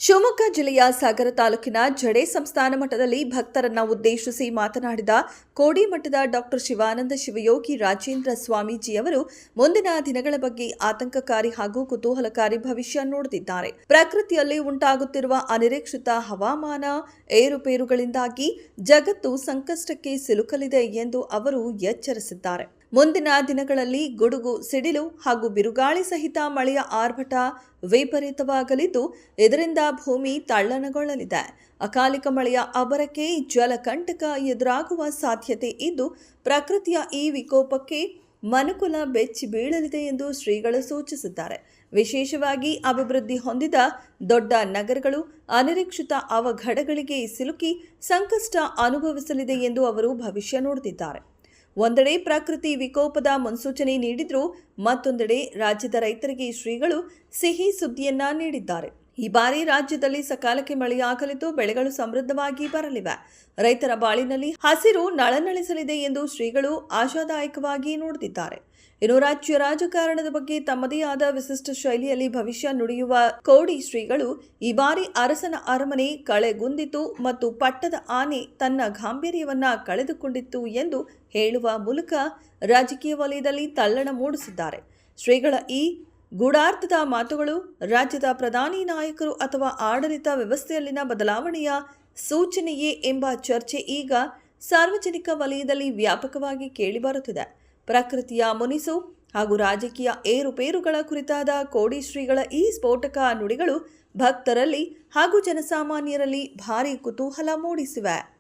ಶಿವಮೊಗ್ಗ ಜಿಲ್ಲೆಯ ಸಾಗರ ತಾಲೂಕಿನ ಜಡೆ ಸಂಸ್ಥಾನ ಮಠದಲ್ಲಿ ಭಕ್ತರನ್ನ ಉದ್ದೇಶಿಸಿ ಮಾತನಾಡಿದ ಕೋಡಿಮಠದ ಡಾಕ್ಟರ್ ಶಿವಾನಂದ ಶಿವಯೋಗಿ ರಾಜೇಂದ್ರ ಸ್ವಾಮೀಜಿಯವರು ಮುಂದಿನ ದಿನಗಳ ಬಗ್ಗೆ ಆತಂಕಕಾರಿ ಹಾಗೂ ಕುತೂಹಲಕಾರಿ ಭವಿಷ್ಯ ನುಡಿದಿದ್ದಾರೆ. ಪ್ರಕೃತಿಯಲ್ಲಿ ಉಂಟಾಗುತ್ತಿರುವ ಅನಿರೀಕ್ಷಿತ ಹವಾಮಾನ ಏರುಪೇರುಗಳಿಂದಾಗಿ ಜಗತ್ತು ಸಂಕಷ್ಟಕ್ಕೆ ಸಿಲುಕಲಿದೆ ಎಂದು ಅವರು ಎಚ್ಚರಿಸಿದ್ದಾರೆ. ಮುಂದಿನ ದಿನಗಳಲ್ಲಿ ಗುಡುಗು ಸಿಡಿಲು ಹಾಗೂ ಬಿರುಗಾಳಿ ಸಹಿತ ಮಳೆಯ ಆರ್ಭಟ ವಿಪರೀತವಾಗಲಿದ್ದು, ಇದರಿಂದ ಭೂಮಿ ತಲ್ಲಣಗೊಳ್ಳಲಿದೆ. ಅಕಾಲಿಕ ಮಳೆಯ ಅಬ್ಬರಕ್ಕೆ ಜಲಕಂಟಕ ಎದುರಾಗುವ ಸಾಧ್ಯತೆ ಇದ್ದು, ಪ್ರಕೃತಿಯ ಈ ವಿಕೋಪಕ್ಕೆ ಮನುಕುಲ ಬೆಚ್ಚಿ ಬೀಳಲಿದೆ ಎಂದು ಶ್ರೀಗಳು ಸೂಚಿಸಿದ್ದಾರೆ. ವಿಶೇಷವಾಗಿ ಅಭಿವೃದ್ಧಿ ಹೊಂದಿದ ದೊಡ್ಡ ನಗರಗಳು ಅನಿರೀಕ್ಷಿತ ಅವಘಡಗಳಿಗೆ ಸಿಲುಕಿ ಸಂಕಷ್ಟ ಅನುಭವಿಸಲಿದೆ ಎಂದು ಅವರು ಭವಿಷ್ಯ ನುಡಿದಿದ್ದಾರೆ. ಒಂದೆಡೆ ಪ್ರಕೃತಿ ವಿಕೋಪದ ಮುನ್ಸೂಚನೆ ನೀಡಿದ್ರು, ಮತ್ತೊಂದೆಡೆ ರಾಜ್ಯದ ರೈತರಿಗೆ ಶ್ರೀಗಳು ಸಿಹಿ ಸುದ್ದಿಯನ್ನ ನೀಡಿದ್ದಾರೆ. ಈ ಬಾರಿ ರಾಜ್ಯದಲ್ಲಿ ಸಕಾಲಕ್ಕೆ ಮಳೆಯಾಗಲಿದ್ದು, ಬೆಳೆಗಳು ಸಮೃದ್ಧವಾಗಿ ಬರಲಿವೆ. ರೈತರ ಬಾಳಿನಲ್ಲಿ ಹಸಿರು ನಳನಳಿಸಲಿದೆ ಎಂದು ಶ್ರೀಗಳು ಆಶಾದಾಯಕವಾಗಿ ನುಡಿದಿದ್ದಾರೆ. ಇನ್ನು ರಾಜ್ಯ ರಾಜಕಾರಣದ ಬಗ್ಗೆ ತಮ್ಮದೇ ಆದ ವಿಶಿಷ್ಟ ಶೈಲಿಯಲ್ಲಿ ಭವಿಷ್ಯ ನುಡಿಯುವ ಕೋಡಿ ಶ್ರೀಗಳು ಈ ಬಾರಿ ಅರಸನ ಅರಮನೆ ಕಳೆಗುಂದಿತು ಮತ್ತು ಪಟ್ಟದ ಆನೆ ತನ್ನ ಗಾಂಭೀರ್ಯವನ್ನ ಕಳೆದುಕೊಂಡಿತ್ತು ಎಂದು ಹೇಳುವ ಮೂಲಕ ರಾಜಕೀಯ ವಲಯದಲ್ಲಿ ತಲ್ಲಣ ಮೂಡಿಸಿದ್ದಾರೆ. ಶ್ರೀಗಳ ಈ ಗೂಢಾರ್ಥದ ಮಾತುಗಳು ರಾಜ್ಯದ ಪ್ರಧಾನಿ ನಾಯಕರು ಅಥವಾ ಆಡಳಿತ ವ್ಯವಸ್ಥೆಯಲ್ಲಿನ ಬದಲಾವಣೆಯ ಸೂಚನೆಯೇ ಎಂಬ ಚರ್ಚೆ ಈಗ ಸಾರ್ವಜನಿಕ ವಲಯದಲ್ಲಿ ವ್ಯಾಪಕವಾಗಿ ಕೇಳಿಬರುತ್ತಿದೆ. ಪ್ರಕೃತಿಯ ಮುನಿಸು ಹಾಗೂ ರಾಜಕೀಯ ಏರುಪೇರುಗಳ ಕುರಿತಾದ ಕೋಡಿ ಶ್ರೀಗಳ ಈ ಸ್ಫೋಟಕ ನುಡಿಗಳು ಭಕ್ತರಲ್ಲಿ ಹಾಗೂ ಜನಸಾಮಾನ್ಯರಲ್ಲಿ ಭಾರೀ ಕುತೂಹಲ ಮೂಡಿಸಿವೆ.